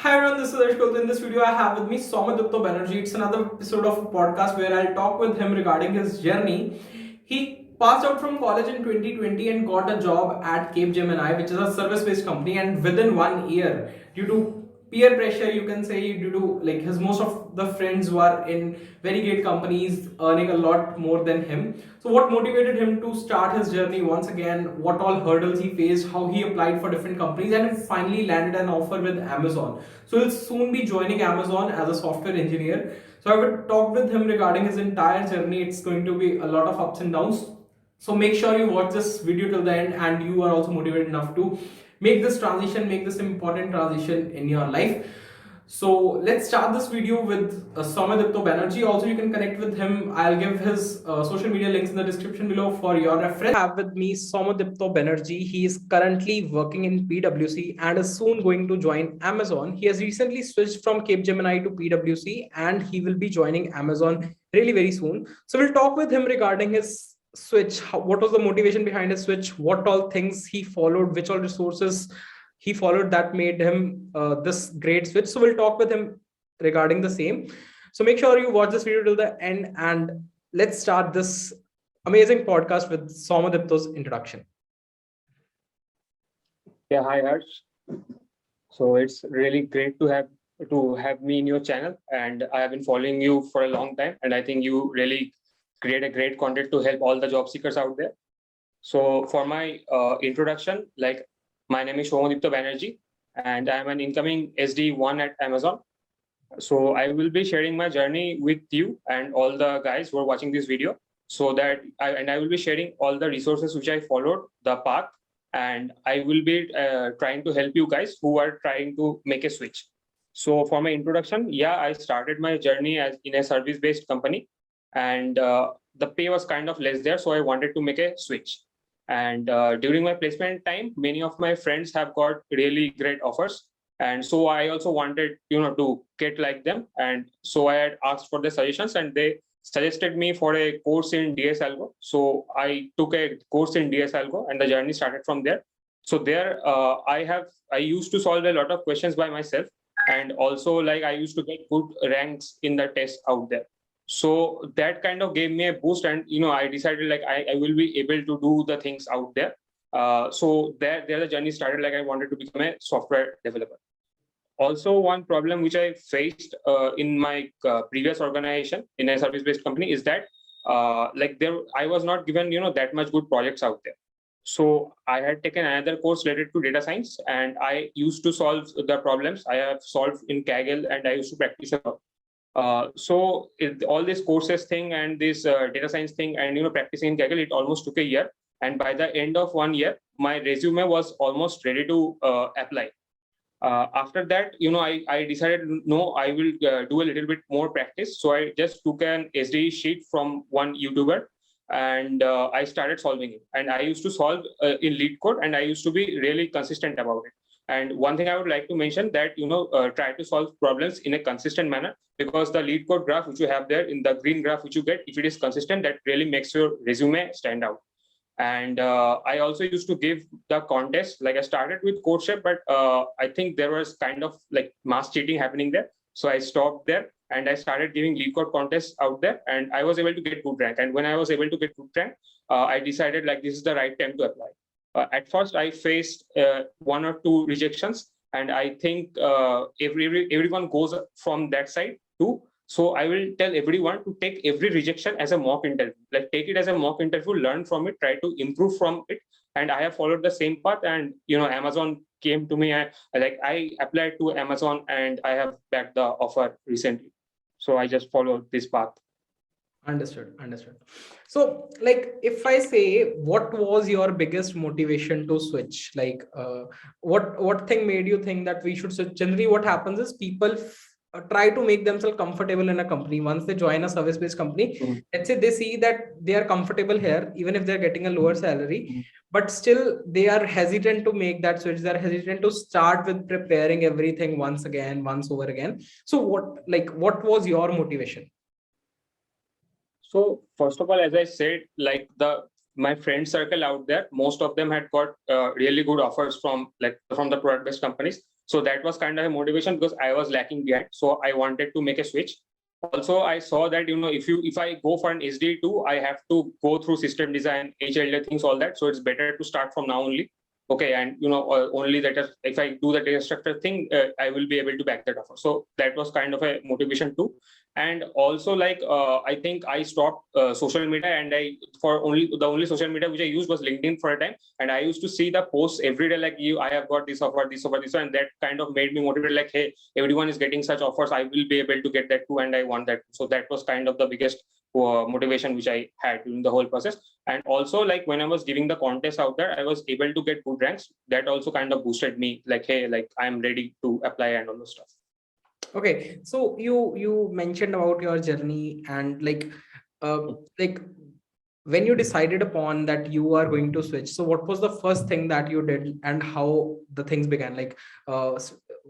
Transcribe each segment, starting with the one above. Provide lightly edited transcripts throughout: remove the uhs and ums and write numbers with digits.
Hi everyone, this is Ashkot. In this video, I have with me Somadipto Banerjee. It's another episode of a podcast where I'll talk with him regarding his journey. He passed out from college in 2020 and got a job at Cape Gemini, which is a service-based company. And within 1 year, due to peer pressure, you can say, due to like his most of the friends were in very great companies, earning a lot more than him. So, what motivated him to start his journey once again? What all hurdles he faced? How he applied for different companies, and finally landed an offer with Amazon. So he'll soon be joining Amazon as a software engineer. So I would talk with him regarding his entire journey. It's going to be a lot of ups and downs. So make sure you watch this video till the end and you are also motivated enough to make this transition, make this important transition in your life. So let's start this video with Somadipto Banerjee. Also, you can connect with him. I'll give his social media links in the description below for your reference. I have with me Somadipto Banerjee. He is currently working in PwC and is soon going to join Amazon. He has recently switched from Capgemini to PwC and he will be joining Amazon really very soon. So we'll talk with him regarding his switch. What was the motivation behind his switch? What all things he followed? Which all resources he followed that made him this great switch. So we'll talk with him regarding the same. So make sure you watch this video till the end and let's start this amazing podcast with Somadipto's introduction. Yeah, hi Harsh. So it's really great to have me in your channel, and I have been following you for a long time, and I think you really create a great content to help all the job seekers out there. So for my introduction, like my name is Shomadipta Banerjee, and I am an incoming SD1 at Amazon. So I will be sharing my journey with you and all the guys who are watching this video, so that I will be sharing all the resources which I followed the path, and I will be trying to help you guys who are trying to make a switch. So for my introduction, yeah, I started my journey as in a service-based company, and the pay was kind of less there, so I wanted to make a switch. And during my placement time, many of my friends have got really great offers, and so I also wanted to get like them, and so I had asked for the suggestions, and they suggested me for a course in DS Algo. So I took a course in DS Algo, and the journey started from there. So there, I used to solve a lot of questions by myself, and also like I used to get good ranks in the test out there. So that kind of gave me a boost, and I decided like I will be able to do the things out there. So there the journey started. Like I wanted to become a software developer. Also, one problem which I faced in my previous organization in a service-based company is that like there I was not given that much good projects out there. So I had taken another course related to data science, and I used to solve the problems I have solved in Kaggle, and I used to practice a lot. All these courses thing and this data science thing and practicing in Kaggle, it almost took a year. And by the end of 1 year, my resume was almost ready to apply. After that, I decided, no, I will do a little bit more practice. So I just took an SD sheet from one YouTuber, and I started solving it. And I used to solve in LeetCode, and I used to be really consistent about it. And one thing I would like to mention that, try to solve problems in a consistent manner, because the LeetCode graph which you have there, in the green graph which you get, if it is consistent, that really makes your resume stand out. And I also used to give the contest. Like I started with CodeShare, but I think there was kind of like mass cheating happening there. So I stopped there, and I started giving LeetCode contests out there, and I was able to get good rank. And when I was able to get good rank, I decided like this is the right time to apply. At first, I faced one or two rejections, and I think everyone goes from that side too. So I will tell everyone to take every rejection as a mock interview. Like take it as a mock interview, learn from it, try to improve from it. And I have followed the same path. And Amazon came to me. I applied to Amazon, and I have backed the offer recently. So I just followed this path. Understood. So, like, if I say, what was your biggest motivation to switch? Like, what thing made you think that we should switch? Generally, what happens is people try to make themselves comfortable in a company. Once they join a service-based company, let's say they see that they are comfortable here, even if they're getting a lower salary, but still they are hesitant to make that switch. They're hesitant to start with preparing everything once over again. So, what was your motivation? So first of all, as I said, like my friend circle out there, most of them had got really good offers from the product-based companies. So that was kind of a motivation because I was lacking behind. So I wanted to make a switch. Also, I saw that if I go for an SD2, I have to go through system design, HLD things, all that. So it's better to start from now only. Okay, and only that if I do the data structure thing, I will be able to back that offer. So that was kind of a motivation too. And also, like I think I stopped social media, and the only social media which I used was LinkedIn for a time. And I used to see the posts every day, like I have got this offer, this offer, this offer, and that kind of made me motivated. Like, hey, everyone is getting such offers, I will be able to get that too, and I want that. So that was kind of the biggest motivation which I had during the whole process. And also, like when I was giving the contest out there, I was able to get good ranks. That also kind of boosted me. Like, hey, like I'm ready to apply and all those stuff. Okay, so you mentioned about your journey and like when you decided upon that you are going to switch, so what was the first thing that you did and how the things began? Like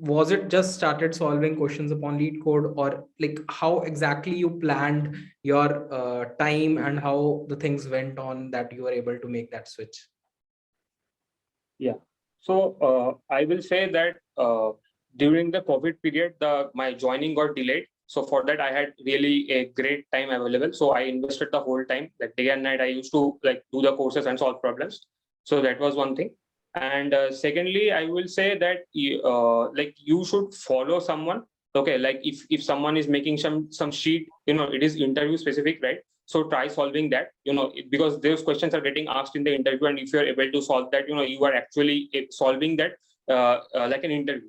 was it just started solving questions upon lead code, or like how exactly you planned your time and how the things went on that you were able to make that switch? Yeah. So I will say that during the COVID period, my joining got delayed. So for that, I had really a great time available. So I invested the whole time, like day and night. I used to like do the courses and solve problems. So that was one thing. And secondly, I will say that like you should follow someone. Okay, like if someone is making some sheet, it is interview specific, right? So try solving that, because those questions are getting asked in the interview, and if you're able to solve that, you are actually solving that like an interview.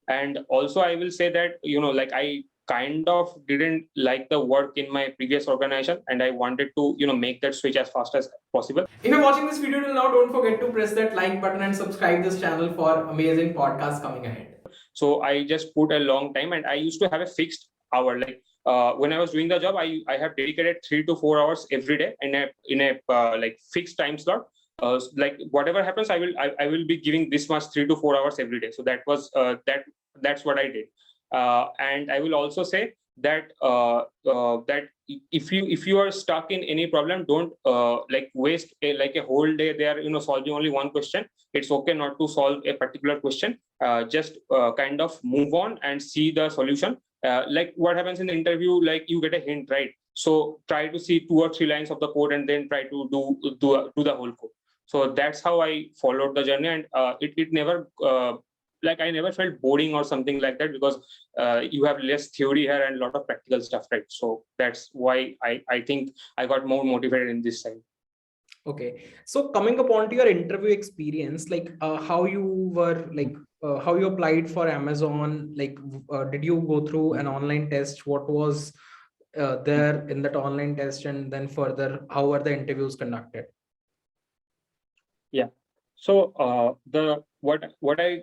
And also, I will say that like I kind of didn't like the work in my previous organization, and I wanted to make that switch as fast as possible. If you're watching this video till now, don't forget to press that like button and subscribe this channel for amazing podcasts coming ahead. So I just put a long time, and I used to have a fixed hour. Like when I was doing the job, I have dedicated 3 to 4 hours every day in a like fixed time slot. Like whatever happens, I will be giving this much 3 to 4 hours every day. So that was that's what I did. And I will also say that that if you are stuck in any problem, don't like waste like a whole day there solving only one question. It's okay not to solve a particular question. Just kind of move on and see the solution. Like what happens in the interview, like you get a hint, right? So try to see 2 or 3 lines of the code and then try to do the whole code. So that's how I followed the journey, and it never like I never felt boring or something like that, because you have less theory here and a lot of practical stuff, right? So that's why I think I got more motivated in this side. Okay, so coming upon to your interview experience, like how you were like how you applied for Amazon, like did you go through an online test? What was there in that online test, and then further, how were the interviews conducted? Yeah. So the what I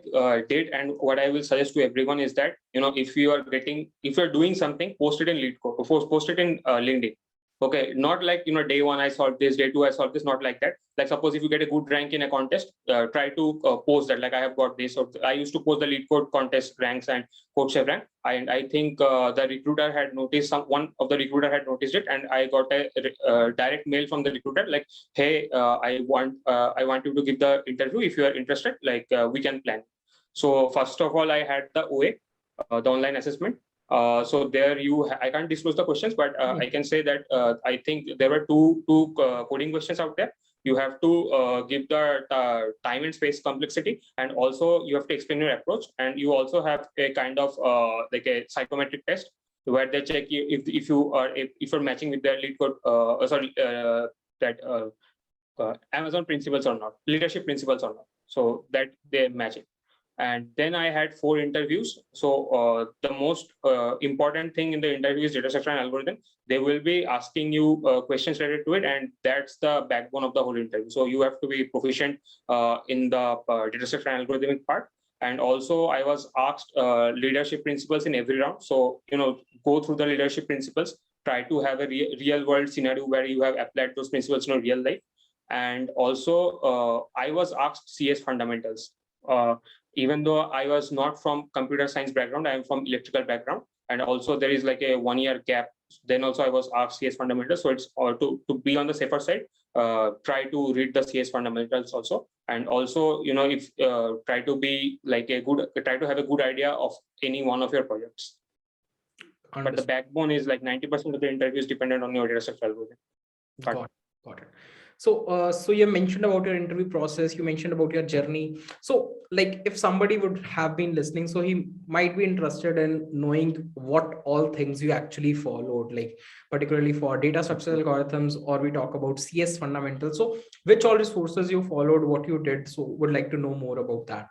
did and what I will suggest to everyone is that if you're doing something, post it in lead code, post it in LinkedIn. Okay, not like day one I solved this, day two I solved this, not like that. Like suppose if you get a good rank in a contest, try to post that, like I have got this. Or I used to post the lead code contest ranks and code chef rank. And I think the recruiter had noticed, one of the recruiter had noticed it, and I got a direct mail from the recruiter like, hey, I want you to give the interview. If you are interested, like we can plan. So first of all, I had the OA, the online assessment. So there I can't disclose the questions, but I can say that I think there were two coding questions out there. You have to give the time and space complexity, and also you have to explain your approach. And you also have a kind of like a psychometric test where they check you if you're matching with the lead code. Amazon principles or not, leadership principles or not. So that they match it. And then I had 4 interviews. So the most important thing in the interview is data structure and algorithm. They will be asking you questions related to it, and that's the backbone of the whole interview. So you have to be proficient in the data structure and algorithmic part. And also I was asked leadership principles in every round. So go through the leadership principles, try to have a real world scenario where you have applied those principles in real life. And also I was asked CS fundamentals. Even though I was not from computer science background, I am from electrical background. And also there is like a 1 year gap then also I was asked CS fundamentals. So it's to be on the safer side, try to read the CS fundamentals also. And also, if try to be try to have a good idea of any one of your projects. But the backbone is like 90% of the interview is dependent on your data structure algorithm. Got it. So you mentioned about your interview process, you mentioned about your journey. So like if somebody would have been listening, so he might be interested in knowing what all things you actually followed, like particularly for data structural algorithms, or we talk about CS fundamentals. So which all resources you followed, what you did. So would like to know more about that.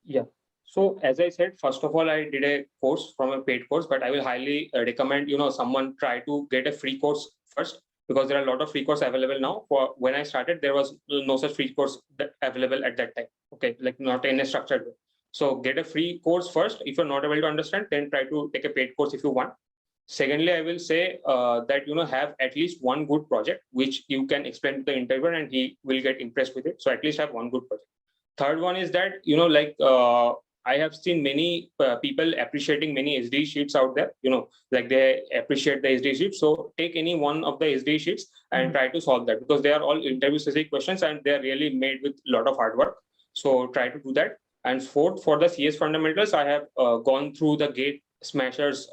Yeah. So as I said, first of all, I did a course from a paid course, but I will highly recommend, someone try to get a free course first, because there are a lot of free course available now. For when I started, there was no such free course available at that time. Okay, like not in a structured way. So get a free course first. If you're not able to understand, then try to take a paid course if you want. Secondly, I will say that have at least one good project which you can explain to the interviewer, and he will get impressed with it. So at least have one good project. Third one is that I have seen many people appreciating many SD sheets out there. Like they appreciate the SD sheets. So take any one of the SD sheets and try to solve that, because they are all interview specific questions and they are really made with a lot of hard work. So try to do that. And fourth, for the CS fundamentals, I have gone through the Gate Smashers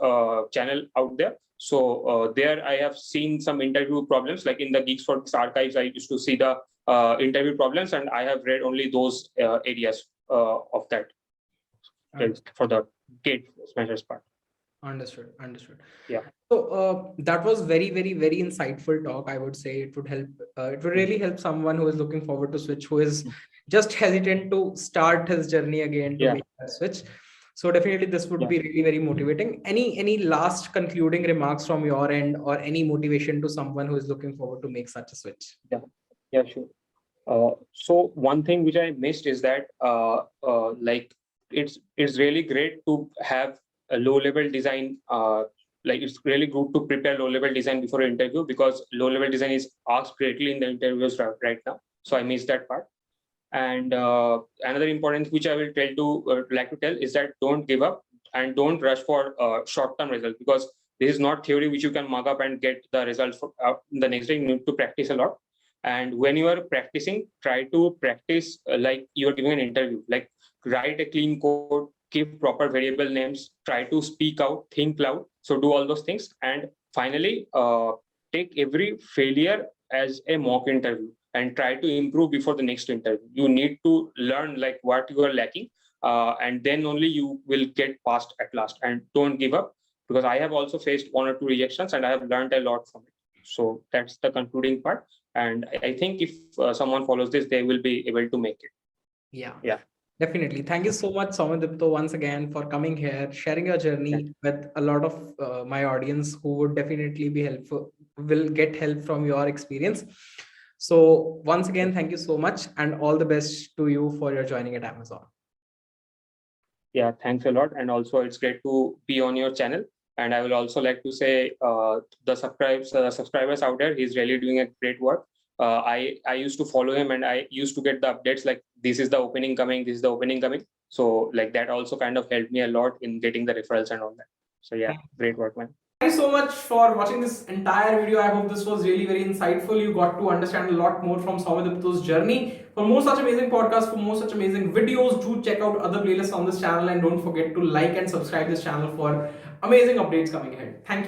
channel out there. So there I have seen some interview problems, like in the Geeks for Geeks archives. I used to see the interview problems, and I have read only those areas of that. For the Gate Smashers part. Understood. Yeah. So that was very, very, very insightful talk. I would say it would help. It would really help someone who is looking forward to switch, who is just hesitant to start his journey again to make that switch. So definitely this would be really very motivating. Any last concluding remarks from your end, or any motivation to someone who is looking forward to make such a switch? Yeah, sure. So one thing which I missed is that it's really great to have a low level design. It's really good to prepare low level design before an interview, because low level design is asked greatly in the interviews right now. So I missed that part. And another important which I will like to tell is that don't give up and don't rush for short-term results, because this is not theory which you can mug up and get the results for the next day. You need to practice a lot. And when you are practicing, try to practice like you are giving an interview. Like write a clean code, give proper variable names, try to speak out, think loud. So do all those things. And finally, take every failure as a mock interview and try to improve before the next interview. You need to learn like what you are lacking, and then only you will get past at last. And don't give up, because I have also faced 1 or 2 rejections and I have learned a lot from it. So that's the concluding part. And I think if someone follows this, they will be able to make it. Yeah. Definitely. Thank you so much, Soumyadipta, once again for coming here, sharing your journey with a lot of my audience who would definitely be helpful, will get help from your experience. So once again, thank you so much, and all the best to you for your joining at Amazon. Yeah, thanks a lot. And also it's great to be on your channel. And I will also like to say the subscribers out there, he's really doing a great work. I used to follow him and I used to get the updates like this is the opening coming, this is the opening coming. So like that also kind of helped me a lot in getting the referrals and all that. So yeah, great work, man. Thank you so much for watching this entire video. I hope this was really very insightful. You got to understand a lot more from Soumyadipta's journey. For more such amazing podcasts, for more such amazing videos, do check out other playlists on this channel, and don't forget to like and subscribe this channel for amazing updates coming ahead. Thank you.